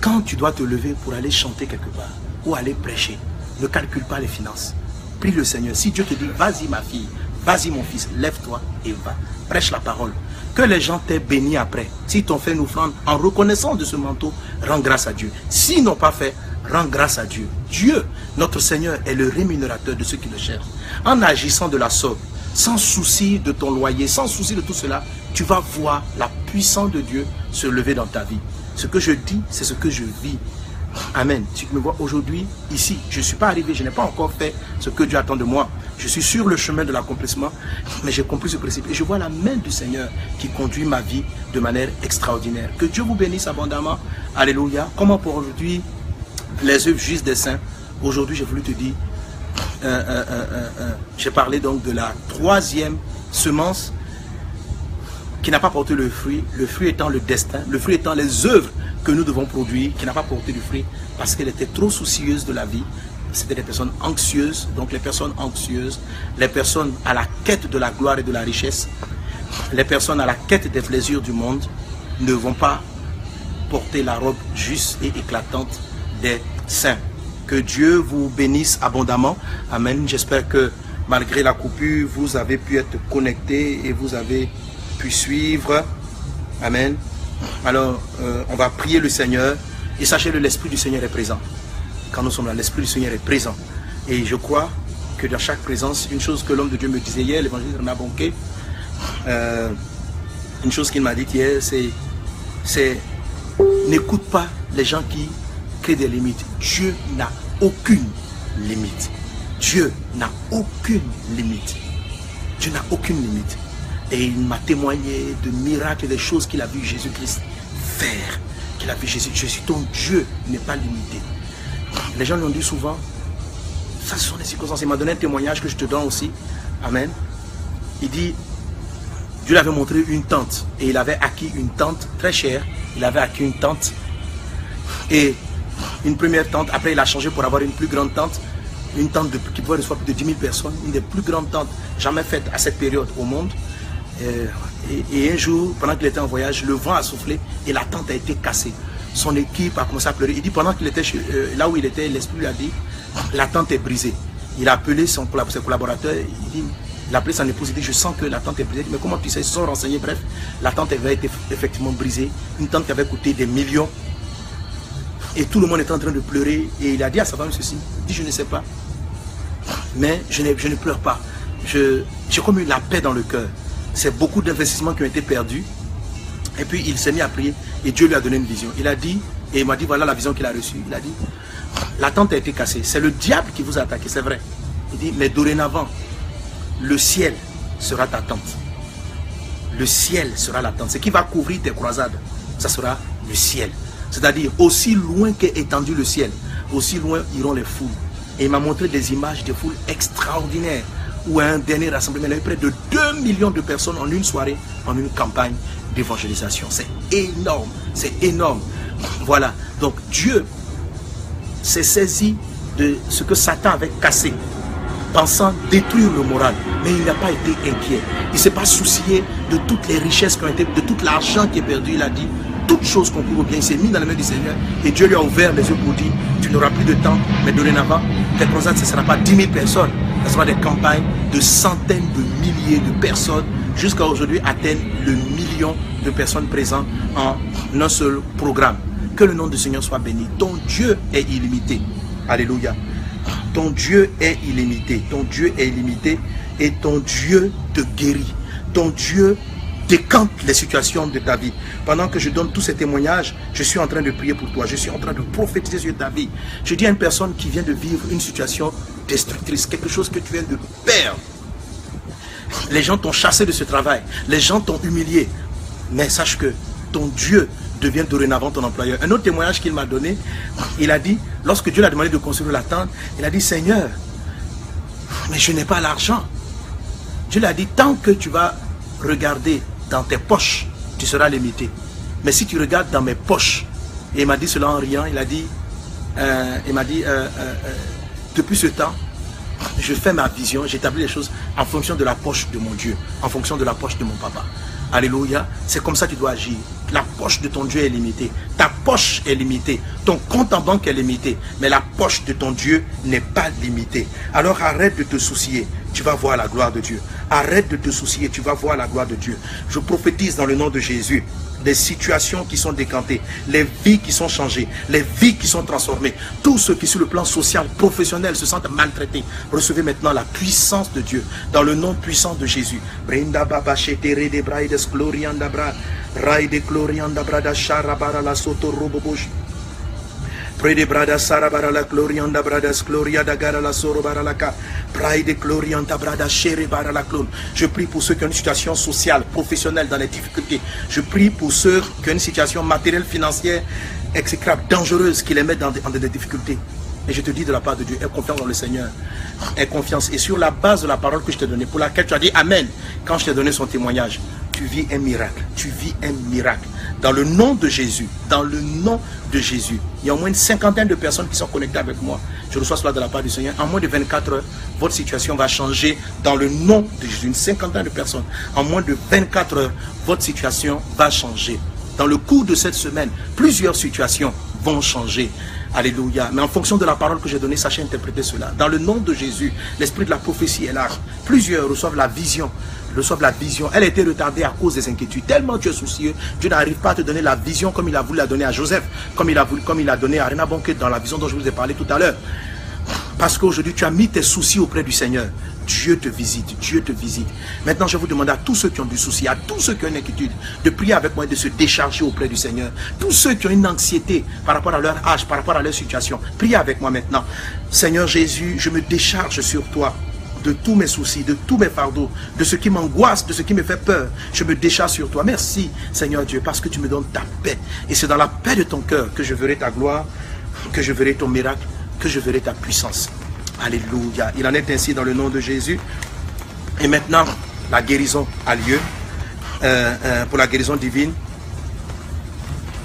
Speaker 1: Quand tu dois te lever pour aller chanter quelque part ou aller prêcher, ne calcule pas les finances. Prie le Seigneur. Si Dieu te dit, vas-y ma fille, vas-y mon fils, lève-toi et va. Prêche la parole. Que les gens t'aient béni après. S'ils t'ont fait une offrande, en reconnaissance de ce manteau, rends grâce à Dieu. S'ils n'ont pas fait, rends grâce à Dieu. Dieu, notre Seigneur, est le rémunérateur de ceux qui le cherchent. En agissant de la sorte, sans souci de ton loyer, sans souci de tout cela, tu vas voir la puissance de Dieu se lever dans ta vie. Ce que je dis, c'est ce que je vis. Amen. Si tu me vois aujourd'hui, ici, je ne suis pas arrivé, je n'ai pas encore fait ce que Dieu attend de moi. Je suis sur le chemin de l'accomplissement, mais j'ai compris ce principe. Et je vois la main du Seigneur qui conduit ma vie de manière extraordinaire. Que Dieu vous bénisse abondamment. Alléluia. Comment pour aujourd'hui, les œuvres justes des saints. Aujourd'hui, j'ai voulu te dire, j'ai parlé donc de la troisième semence qui n'a pas porté le fruit étant le destin, le fruit étant les œuvres que nous devons produire, qui n'a pas porté du fruit parce qu'elle était trop soucieuse de la vie. C'était des personnes anxieuses, donc les personnes anxieuses, les personnes à la quête de la gloire et de la richesse, les personnes à la quête des plaisirs du monde ne vont pas porter la robe juste et éclatante des saints. Que Dieu vous bénisse abondamment. Amen. J'espère que malgré la coupure, vous avez pu être connectés et vous avez pu suivre. Amen. Alors, on va prier le Seigneur. Et sachez-le, l'Esprit du Seigneur est présent. Quand nous sommes là, l'Esprit du Seigneur est présent. Et je crois que dans chaque présence, une chose que l'homme de Dieu me disait hier, l'évangéliste Renard Bonquet, une chose qu'il m'a dit hier, c'est n'écoute pas les gens qui créent des limites. Dieu n'a aucune limite. Dieu n'a aucune limite. Dieu n'a aucune limite. Et il m'a témoigné de miracles et des choses qu'il a vu Jésus-Christ faire. Qu'il a vu Jésus. Ton Dieu n'est pas limité. Les gens l'ont dit souvent. Ça, ce sont des circonstances. Il m'a donné un témoignage que je te donne aussi. Amen. Il dit, Dieu lui avait montré une tente. Et il avait acquis une tente très chère. Il avait acquis une tente. Et une première tente. Après, il a changé pour avoir une plus grande tente. Une tente qui pouvait recevoir plus de 10 000 personnes. Une des plus grandes tentes jamais faites à cette période au monde. Et un jour, pendant qu'il était en voyage, le vent a soufflé et la tente a été cassée. Son équipe a commencé à pleurer. Il dit, pendant qu'il était là où il était, l'Esprit lui a dit, la tente est brisée. Il a appelé ses collaborateurs, il a appelé son épouse, il dit, je sens que la tente est brisée. Il dit, mais comment tu sais? Ils se sont renseignés, bref. La tente avait été effectivement brisée. Une tente qui avait coûté des millions. Et tout le monde était en train de pleurer. Et il a dit à sa femme ceci, il dit, je ne sais pas. Mais je ne pleure pas. J'ai comme eu la paix dans le cœur. C'est beaucoup d'investissements qui ont été perdus. Et puis il s'est mis à prier. Et Dieu lui a donné une vision. Il a dit, et il m'a dit, voilà la vision qu'il a reçue. Il a dit, la tente a été cassée. C'est le diable qui vous a attaqué, c'est vrai. Il dit, mais dorénavant, le ciel sera ta tente. Le ciel sera la tente. Ce qui va couvrir tes croisades, ça sera le ciel. C'est-à-dire, aussi loin qu'est étendu le ciel, aussi loin iront les foules. Et il m'a montré des images de foules extraordinaires. Où à un dernier rassemblement, il y avait près de 2 millions de personnes en une soirée, en une campagne d'évangélisation. C'est énorme, c'est énorme. Voilà, donc Dieu s'est saisi de ce que Satan avait cassé, pensant détruire le moral, mais il n'a pas été inquiet. Il ne s'est pas soucié de toutes les richesses qui ont été, de tout l'argent qui est perdu. Il a dit, toutes choses concourent au bien. Il s'est mis dans la main du Seigneur et Dieu lui a ouvert les yeux pour dire, tu n'auras plus de temps, mais dorénavant, tes croisades, ce ne sera pas 10 000 personnes, ce sera des campagnes de centaines de milliers de personnes, jusqu'à aujourd'hui atteindre le million de personnes présentes en un seul programme. Que le nom du Seigneur soit béni. Ton Dieu est illimité. Alléluia. Ton Dieu est illimité. Ton Dieu est illimité et ton Dieu te guérit. Ton Dieu décante les situations de ta vie. Pendant que je donne tous ces témoignages, je suis en train de prier pour toi. Je suis en train de prophétiser sur ta vie. Je dis à une personne qui vient de vivre une situation destructrice, quelque chose que tu viens de perdre. Les gens t'ont chassé de ce travail. Les gens t'ont humilié. Mais sache que ton Dieu devient dorénavant ton employeur. Un autre témoignage qu'il m'a donné, il a dit, lorsque Dieu l'a demandé de construire la tente, il a dit, Seigneur, mais je n'ai pas l'argent. Dieu lui a dit, tant que tu vas regarder dans tes poches, tu seras limité. Mais si tu regardes dans mes poches, et il m'a dit cela en riant, il m'a dit, depuis ce temps, je fais ma vision, j'établis les choses en fonction de la poche de mon Dieu, en fonction de la poche de mon papa. Alléluia, c'est comme ça que tu dois agir. La poche de ton Dieu est limitée, ta poche est limitée, ton compte en banque est limité, mais la poche de ton Dieu n'est pas limitée. Alors arrête de te soucier, tu vas voir la gloire de Dieu. Arrête de te soucier, tu vas voir la gloire de Dieu. Je prophétise dans le nom de Jésus. Les situations qui sont décantées, les vies qui sont changées, les vies qui sont transformées. Tous ceux qui sur le plan social, professionnel se sentent maltraités, recevez maintenant la puissance de Dieu dans le nom puissant de Jésus. Prede brada sarabara la glorianda bradas gloria da gara la soro baralaka. Pride glorianda brada chere bara la clone. Je prie pour ceux qui ont une situation sociale, professionnelle dans les difficultés. Je prie pour ceux qui ont une situation matérielle, financière, exécrable, dangereuse, qui les met dans des difficultés. Et je te dis de la part de Dieu, aie confiance dans le Seigneur. Aie confiance. Et sur la base de la parole que je t'ai donnée, pour laquelle tu as dit Amen, quand je t'ai donné son témoignage, tu vis un miracle. Tu vis un miracle. Dans le nom de Jésus. Dans le nom de Jésus. Il y a au moins une cinquantaine de personnes qui sont connectées avec moi. Je reçois cela de la part du Seigneur. En moins de 24 heures, votre situation va changer dans le nom de Jésus. Une cinquantaine de personnes. En moins de 24 heures, votre situation va changer. Dans le cours de cette semaine, plusieurs situations vont changer. Alléluia. Mais en fonction de la parole que j'ai donnée, sachez interpréter cela. Dans le nom de Jésus, l'esprit de la prophétie est là. Plusieurs reçoivent la vision. Elle a été retardée à cause des inquiétudes. Tellement tu es soucieux, Dieu n'arrive pas à te donner la vision comme il a voulu la donner à Joseph, comme il a donné à Rena Bonquet dans la vision dont je vous ai parlé tout à l'heure. Parce qu'aujourd'hui, tu as mis tes soucis auprès du Seigneur. Dieu te visite, Dieu te visite. Maintenant, je vais vous demander à tous ceux qui ont du souci, à tous ceux qui ont une inquiétude, de prier avec moi et de se décharger auprès du Seigneur. Tous ceux qui ont une anxiété par rapport à leur âge, par rapport à leur situation, priez avec moi maintenant. Seigneur Jésus, je me décharge sur toi de tous mes soucis, de tous mes fardeaux, de ce qui m'angoisse, de ce qui me fait peur. Je me décharge sur toi. Merci, Seigneur Dieu, parce que tu me donnes ta paix. Et c'est dans la paix de ton cœur que je verrai ta gloire, que je verrai ton miracle, que je verrai ta puissance. Alléluia. Il en est ainsi dans le nom de Jésus. Et maintenant, la guérison a lieu. Pour la guérison divine,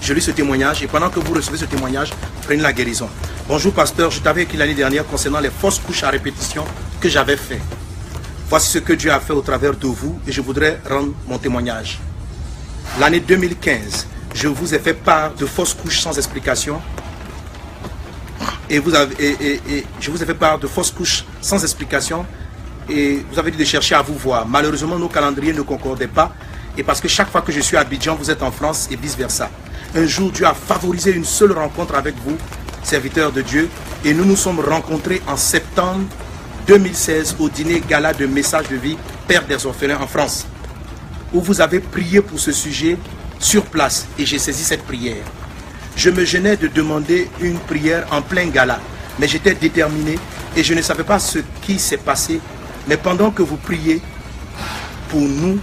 Speaker 1: je lis ce témoignage. Et pendant que vous recevez ce témoignage, prenez la guérison. Bonjour pasteur, je t'avais écrit l'année dernière concernant les fausses couches à répétition que j'avais fait. Voici ce que Dieu a fait au travers de vous et je voudrais rendre mon témoignage. L'année 2015, je vous ai fait part de fausses couches sans explication. Et je vous ai fait part de fausses couches sans explication. Et vous avez dit de chercher à vous voir. Malheureusement, nos calendriers ne concordaient pas. Et parce que chaque fois que je suis à Abidjan, vous êtes en France et vice versa. Un jour, Dieu a favorisé une seule rencontre avec vous, serviteurs de Dieu. Et nous nous sommes rencontrés en septembre 2016 au dîner gala de Message de Vie, Père des orphelins en France. Où vous avez prié pour ce sujet sur place. Et j'ai saisi cette prière. Je me gênais de demander une prière en plein gala. Mais j'étais déterminé et je ne savais pas ce qui s'est passé. Mais pendant que vous priez pour nous,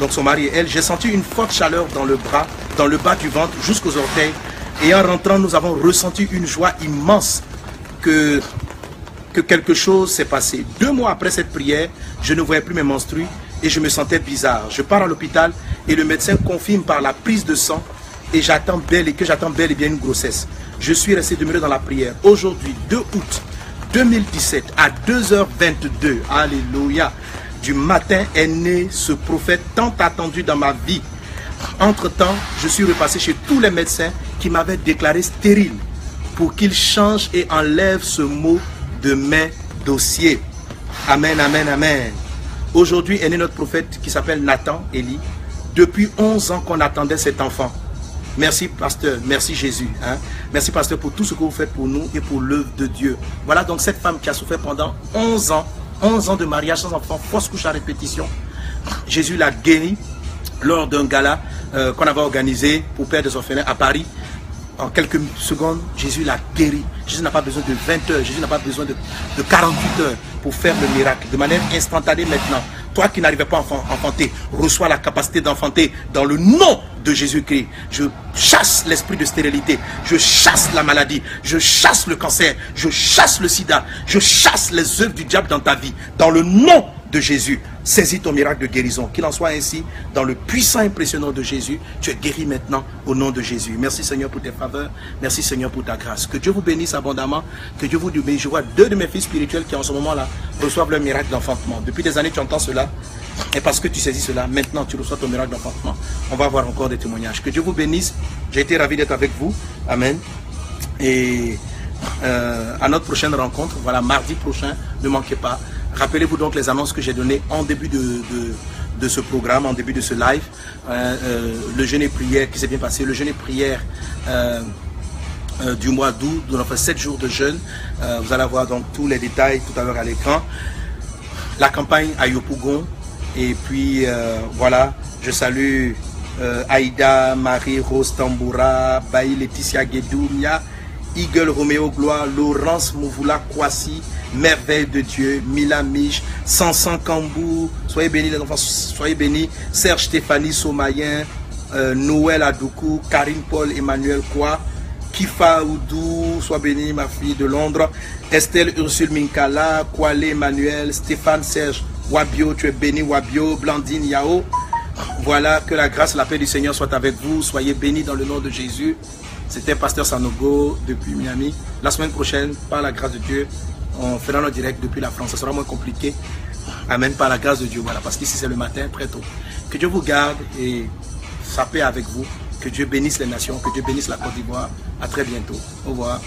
Speaker 1: donc son mari et elle, j'ai senti une forte chaleur dans le bras, dans le bas du ventre, jusqu'aux orteils. Et en rentrant, nous avons ressenti une joie immense que que quelque chose s'est passé. 2 mois après cette prière, je ne voyais plus mes menstrues et je me sentais bizarre. Je pars à l'hôpital et le médecin confirme par la prise de sang et j'attends bel et bien une grossesse. Je suis resté demeuré dans la prière. Aujourd'hui, 2 août 2017 à 2h22, alléluia, du matin est né ce prophète tant attendu dans ma vie. Entre-temps, je suis repassé chez tous les médecins qui m'avaient déclaré stérile pour qu'ils changent et enlèvent ce mot de mes dossiers. Amen, amen, amen. Aujourd'hui est né notre prophète qui s'appelle Nathan Eli. Depuis 11 ans qu'on attendait cet enfant. Merci pasteur, merci Jésus. Hein? Merci pasteur pour tout ce que vous faites pour nous et pour l'œuvre de Dieu. Voilà donc cette femme qui a souffert pendant 11 ans de mariage sans enfant, fausse couche à répétition. Jésus l'a guéri lors d'un gala qu'on avait organisé pour Père des orphelins à Paris. En quelques secondes, Jésus l'a guéri. Jésus n'a pas besoin de 20 heures, Jésus n'a pas besoin de 48 heures pour faire le miracle. De manière instantanée maintenant, toi qui n'arrivais pas à enfanter, reçois la capacité d'enfanter dans le nom de Jésus-Christ. Je chasse l'esprit de stérilité, je chasse la maladie, je chasse le cancer, je chasse le sida, je chasse les œuvres du diable dans ta vie. Dans le nom de Jésus, saisis ton miracle de guérison. Qu'il en soit ainsi, dans le puissant impressionnant de Jésus, tu es guéri maintenant au nom de Jésus. Merci Seigneur pour tes faveurs, merci Seigneur pour ta grâce. Que Dieu vous bénisse abondamment, que Dieu vous bénisse. Je vois 2 de mes fils spirituels qui en ce moment-là reçoivent leur miracle d'enfantement. Depuis des années tu entends cela, et parce que tu saisis cela, maintenant tu reçois ton miracle d'enfantement. On va avoir encore des témoignages. Que Dieu vous bénisse, j'ai été ravi d'être avec vous, amen. Et à notre prochaine rencontre, voilà, mardi prochain, ne manquez pas. Rappelez-vous donc les annonces que j'ai données en début de ce programme, en début de ce live. Le jeûne et prière qui s'est bien passé, le jeûne et prière du mois d'août, on a fait 7 jours de jeûne. Vous allez avoir donc tous les détails tout à l'heure à l'écran. La campagne à Yopougon. Et puis voilà, je salue Aïda, Marie, Rose Tamboura, Baï, Laetitia Guédoumia, Eagle Roméo Gloire, Laurence Mouvoula Kwasi, Merveille de Dieu, Mila Mich, Sansan Kambou, soyez bénis les enfants, soyez bénis, Serge Stéphanie Somayen, Noël Adoukou, Karine Paul Emmanuel Kwa, Kifa Oudou, sois bénie ma fille de Londres, Estelle Ursule Minkala, Kwale Emmanuel, Stéphane Serge Wabio, tu es béni Wabio, Blandine Yao. Voilà, que la grâce et la paix du Seigneur soient avec vous, soyez bénis dans le nom de Jésus. C'était Pasteur Sanogo depuis Miami. La semaine prochaine, par la grâce de Dieu, on fera notre direct depuis la France. Ça sera moins compliqué. Amen, par la grâce de Dieu. Voilà, parce qu'ici c'est le matin, très tôt. Que Dieu vous garde et sa paix avec vous. Que Dieu bénisse les nations, que Dieu bénisse la Côte d'Ivoire. À très bientôt. Au revoir.